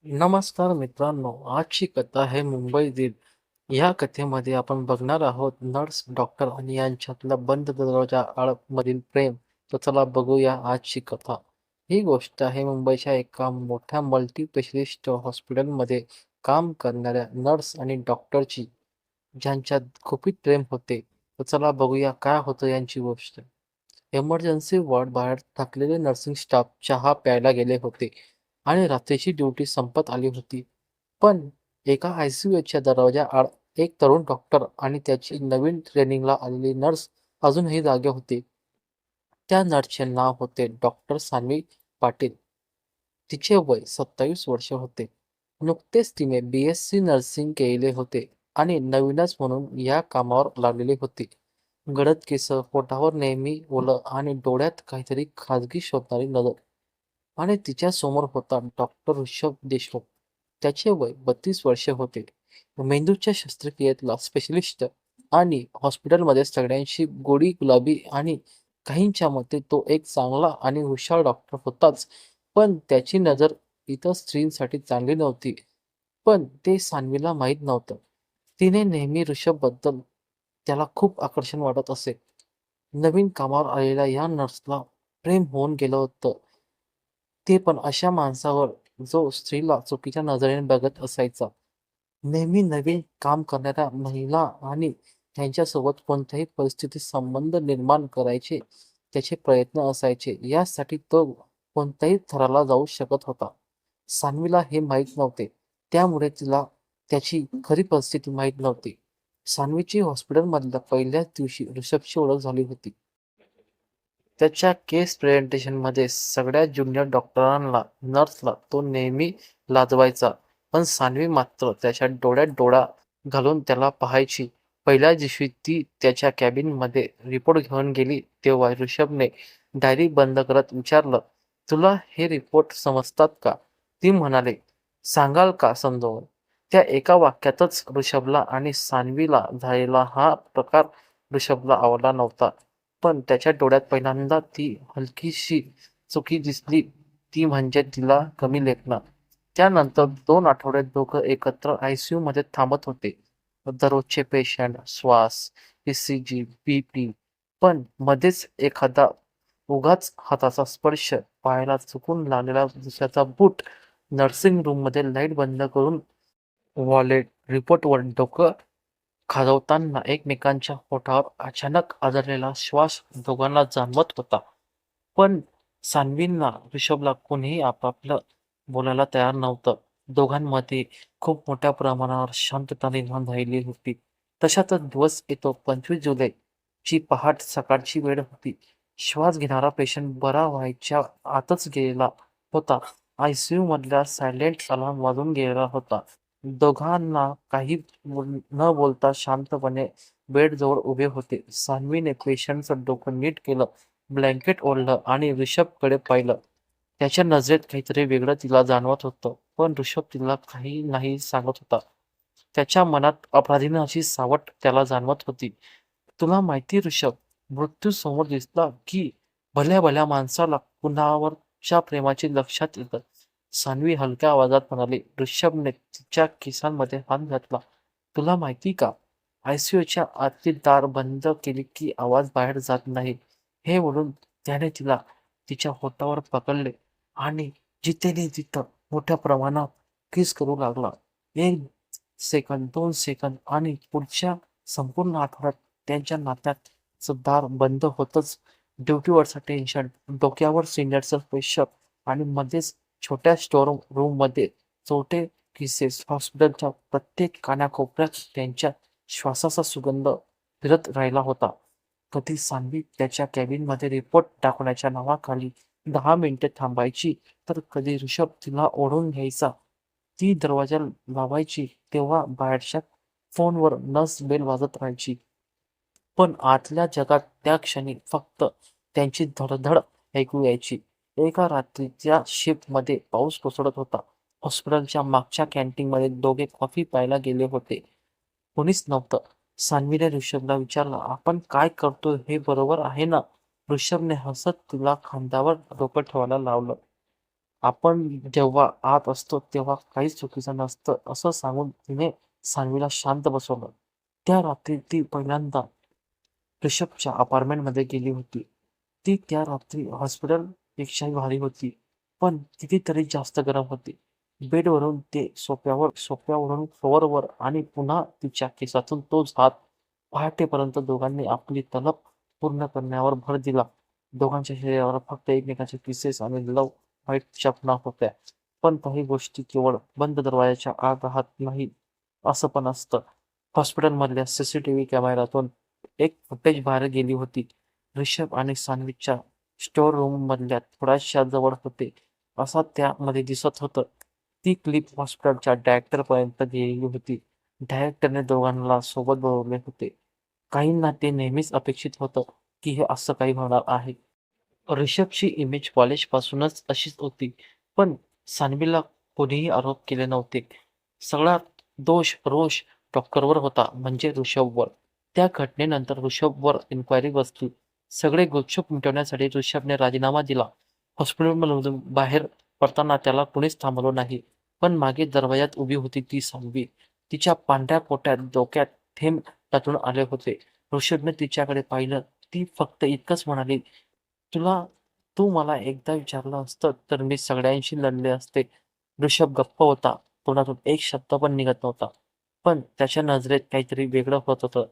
नमस्कार मित्रांनो, आजची कथा आहे मुंबईतील. या कथेमध्ये आपण बघणार आहोत नर्स, डॉक्टर आणि यांच्यातला बंद दरवाजा आडमधील प्रेम. तर चला बघूया आजची कथा. ही गोष्ट आहे मुंबईच्या एका मोठ्या मल्टी स्पेशलिस्ट हॉस्पिटलमध्ये काम करणाऱ्या नर्स आणि डॉक्टरची, ज्यांच्यात खूपच प्रेम होते. तर चला बघूया काय होतं यांची गोष्ट. इमर्जन्सी वॉर्ड बाहेर थकलेले नर्सिंग स्टाफ चहा प्यायला गेले होते आणि रात्रीची ड्युटी संपत आली होती. पण एका आयसीयूच्या दरवाजाआड एक तरुण डॉक्टर आणि त्याची नवीन ट्रेनिंगला आलेली नर्स अजूनही जागे होते. त्या नर्सचे नाव होते डॉक्टर सान्वी पाटील. तिचे वय 27 वर्ष होते. नुकतेच तिने BSc नर्सिंग केले होते आणि नवीनच म्हणून या कामावर लागलेली होती. गडद केस, पोटावर नेहमी ओलं आणि डोळ्यात काहीतरी खाजगी शोधणारी नजर. आणि तिच्या समोर होता डॉक्टर ऋषभ देशमुख. त्याचे वय 32 वर्षे होते. मेंदूच्या शस्त्रक्रियेतला स्पेशलिस्ट आणि हॉस्पिटलमध्ये सगळ्यांशी गोडी गुलाबी आणि काहींच्या मते तो एक चांगला आणि हुशार डॉक्टर होताच. पण त्याची नजर इतर स्त्रींसाठी चांगली नव्हती. पण ते सान्वीला माहीत नव्हतं. तिने नेहमी ऋषभबद्दल त्याला खूप आकर्षण वाटत असे. नवीन कामावर आलेल्या या नर्सला प्रेम होऊन गेलं होतं. ते पण अशा माणसावर जो स्त्रीला चुकीच्या नजरेने बघत असायचा. नेहमी नवीन काम करणाऱ्या महिला आणि त्यांच्यासोबत कोणत्याही परिस्थितीत संबंध निर्माण करायचे त्याचे प्रयत्न असायचे. यासाठी तो कोणत्याही थराला जाऊ शकत होता. सान्वीला हे माहीत नव्हते. त्यामुळे तिला त्याची खरी परिस्थिती माहीत नव्हती. सान्वीची हॉस्पिटलमधल्या पहिल्याच दिवशी ऋषभची ओळख झाली होती. त्याच्या केस प्रेझेंटेशनमध्ये सगळ्या ज्युनियर डॉक्टरांना, नर्सला तो नेहमी लाजवायचा. पण सान्वी मात्र त्याच्या डोळ्यात डोळा घालून त्याला पाहायची. पहिल्या दिवशी ती त्याच्या कॅबिनमध्ये रिपोर्ट घेऊन गेली तेव्हा ऋषभने डायरी बंद करत विचारलं, "तुला हे रिपोर्ट समजतात का?" ती म्हणाली, "सांगाल का समजावून?" त्या एका वाक्यातच ऋषभला आणि सान्वीला झालेला हा प्रकार ऋषभला आवडला नव्हता. पण त्याच्या डोळ्यात पहिल्यांदा ती हलकीशी चुकी दिसली, ती म्हणजे तिला कमी लेखणं. त्यानंतर 2 आठवडे दोघं एकत्र आयसीयूमध्ये थांबत होते. दररोजचे पेशंट, श्वास, ECG, BP. पण मध्येच एखादा उगाच हाताचा स्पर्श, पायाला चुकून लागलेला दुसऱ्याचा बूट, नर्सिंग रूममध्ये लाईट बंद करून वॉलेट, रिपोर्टवर डोकं खाजवताना एकमेकांच्या ओठावर अचानक आदळलेला श्वास दोघांना जाणवत होता. पण सान्वींना, ऋषभला कोणीही आपापलं बोलायला तयार नव्हतं. दोघांमध्ये खूप मोठ्या प्रमाणावर शांतता निर्माण झालेली होती. तशातच दिवस येतो. 25 जुलै ची पहाट सकाळची वेळ होती. श्वास घेणारा पेशंट बरा व्हायच्या आतच गेलेला होता. आयसीयू मधला सायलेंट अलार्म वाजून गेलेला होता. दोघांना काही न बोलता शांतपणे बेडजवळ उभे होते. सान्वीने पेशंटचं डोकं नीट केलं, ब्लँकेट ओढलं आणि ऋषभकडे पाहिलं. त्याच्या नजरेत काहीतरी वेगळं तिला जाणवत होतं. पण ऋषभ तिला काही नाही सांगत होता. त्याच्या मनात अपराधीनाची सावट त्याला जाणवत होती. "तुला माहिती ऋषभ, मृत्यू समोर दिसला की भल्या भल्या माणसाला कुणावरच्या प्रेमाची लक्षात येतं." सान्वी हलक्या आवाजात म्हणाली. ऋषभने तिच्या केसांमध्ये हात घातला. "तुला माहिती का, आयसीयूच्या आतली दार बंद केली की आवाज बाहेर जात नाही." हे बोलून त्याने तिला तिच्या ओठावर पकडले आणि जिथेने तिथं मोठ्या प्रमाणात किस करू लागला. 1 सेकंद, 2 सेकंद आणि पुढच्या संपूर्ण आठवड्यात त्यांच्या नात्याचं दार बंद होतच. ड्युटीवरचं टेन्शन, डोक्यावर सिनियरचं प्रेशर आणि मध्येच छोट्या स्टोअर रूममध्ये चोरटे किसेस. हॉस्पिटलच्या प्रत्येक कानाकोपऱ्यात त्यांच्या श्वासाचा सुगंध फिरत राहिला होता. कधी सान्वी त्याच्या कॅबिनमध्ये रिपोर्ट टाकण्याच्या नावाखाली 10 मिनिटे थांबायची, तर कधी ऋषभ तिला ओढून घ्यायचा. ती दरवाजा लावायची तेव्हा बाहेरच्या फोनवर नर्स बेल वाजत राहायची. पण आतल्या जगात त्या क्षणी फक्त त्यांची धडधड ऐकू यायची. एका रात्रीच्या शिफ्टमध्ये पाऊस कोसळत होता. हॉस्पिटलच्या मागच्या कॅन्टीनमध्ये दोघे कॉफी प्यायला गेले होते. कोणीच नव्हतं. सान्वीने ऋषभला विचारलं, "आपण काय करतोय हे बरोबर आहे ना?" ऋषभने हसत तिला खांद्यावर डोकं ठेवायला लावलं आपण जेव्हा आत असतो तेव्हा काहीच चुकीचं नसतं असं सांगून तिने सान्वीला शांत बसवलं. त्या रात्री ती पहिल्यांदा ऋषभच्या अपार्टमेंटमध्ये गेली होती. ती त्या रात्री हॉस्पिटलपेक्षाही भारी होती, पण कितीतरी जास्त गरम होती. बेडवरून ते सोफ्यावर, सोफ्यावरून फ्लोअरवर आणि पुन्हा तिच्या केसातून तोच हात. पहाटेपर्यंत दोघांनी आपली तलब पूर्ण करण्यावर भर दिला. दोघांच्या शरीरावर फक्त एकमेकांचे किसेस आणि लव्ह व्हाईट चपला होत्या. पण काही गोष्टी केवळ बंद दरवाजाच्या आत राहत नाही असं पण असतं. हॉस्पिटलमधल्या सीसीटीव्ही कॅमेऱ्यातून एक फुटेज बाहेर गेली होती. ऋषभ आणि सान्वीच्या स्टोअर रूम मधल्या थोड्याशा जवळ होते, असा त्यामध्ये दिसत होतं. ती क्लिप हॉस्पिटलच्या डायरेक्टर पर्यंत गेलेली होती. डायरेक्टरने दोघांना सोबत बोलवले होते. काहींना ते नेहमीच अपेक्षित होतं की हे असं काही होणार आहे. ऋषभची इमेज कॉलेजपासूनच अशीच होती, पण सान्वीला कोणीही आरोप केले नव्हते. सगळा रोष डॉक्टरवर होता, म्हणजे ऋषभवर. त्या घटनेनंतर ऋषभवर इन्क्वायरी बसली. सगळे गुपचूप मिटवण्यासाठी ऋषभने राजीनामा दिला. हॉस्पिटलमधून बाहेर पडताना त्याला कुणीच थांबवलं नाही. पण मागे दरवाजात उभी होती ती सान्वी. तिच्या पांढऱ्या पोटात डोक्यात थेंब त्यातून आले होते. ऋषभने तिच्याकडे पाहिलं. ती फक्त इतकंच म्हणाली, तुला तू मला एकदा विचारलं असतं तर मी सगळ्यांशी लढले असते. ऋषभ गप्प होता. तोंडातून एक शब्द पण निघत नव्हता. पण त्याच्या नजरेत काहीतरी वेगळं होत होतं.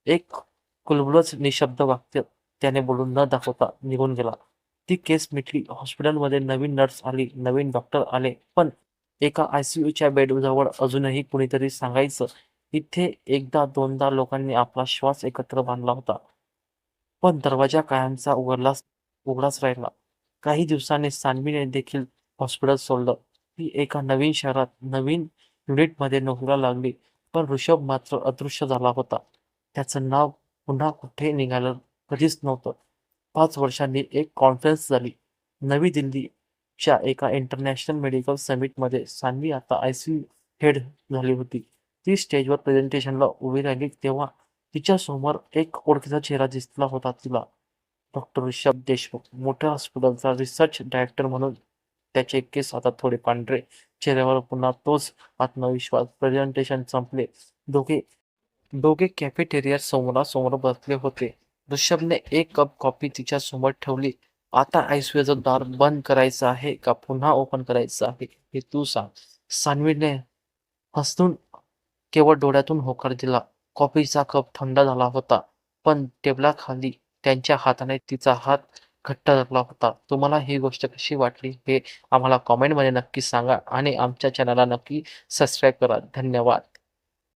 एक कुलबुलच निशब्द वाक्य त्याने बोलून न दाखवता निघून गेला. ती केस मिटली. हॉस्पिटलमध्ये नवीन नर्स आली, नवीन डॉक्टर आले. पण एका आयसीयूच्या बेडजवळ अजूनही कुणीतरी सांगायचं. इथे एकदा दोनदा लोकांनी आपला श्वास एकत्र बांधला होता. पण दरवाजा कायमचा उघडाच राहिला. काही दिवसांनी सान्वीने देखील हॉस्पिटल सोडलं. ती एका नवीन शहरात, नवीन युनिटमध्ये नोकरीला लागली. पण ऋषभ मात्र अदृश्य झाला होता. त्याचं नाव पुन्हा कुठे निघालं कधीच नव्हतं. 5 वर्षांनी एक कॉन्फरन्स झाली. नवी दिल्लीच्या एका इंटरनॅशनल मेडिकल समिटमध्ये सान्वी आता आयसीयू हेड झाली होती. ती स्टेजवर प्रेझेंटेशनला उभी राहिली तेव्हा तिच्यासमोर एक ओळखीचा चेहरा दिसला होता तिला. डॉक्टर ऋषभ देशमुख. मोठ्या हॉस्पिटलचा रिसर्च डायरेक्टर म्हणून त्याचे केस आता थोडे पांढरे. चेहऱ्यावर पुन्हा तोच आत्मविश्वास. प्रेझेंटेशन संपले. दोघे दोघे कॅफेटेरियात समोरासमोर बसले होते. ऋषभने एक कप कॉफी तिच्या समोर ठेवली. आता आयसीयूचं दार बंद करायचं आहे का पुन्हा ओपन करायचं आहे हे तू सांग. सान्वीने हसून केवळ डोळ्यातून होकार दिला. कॉफीचा कप थंड झाला होता, पण टेबलाखाली त्यांच्या हाताने तिचा हात घट्ट धरला होता. तुम्हाला ही गोष्ट कशी वाटली हे आम्हाला कॉमेंटमध्ये नक्की सांगा आणि आमच्या चॅनलला नक्की सबस्क्राईब करा. धन्यवाद.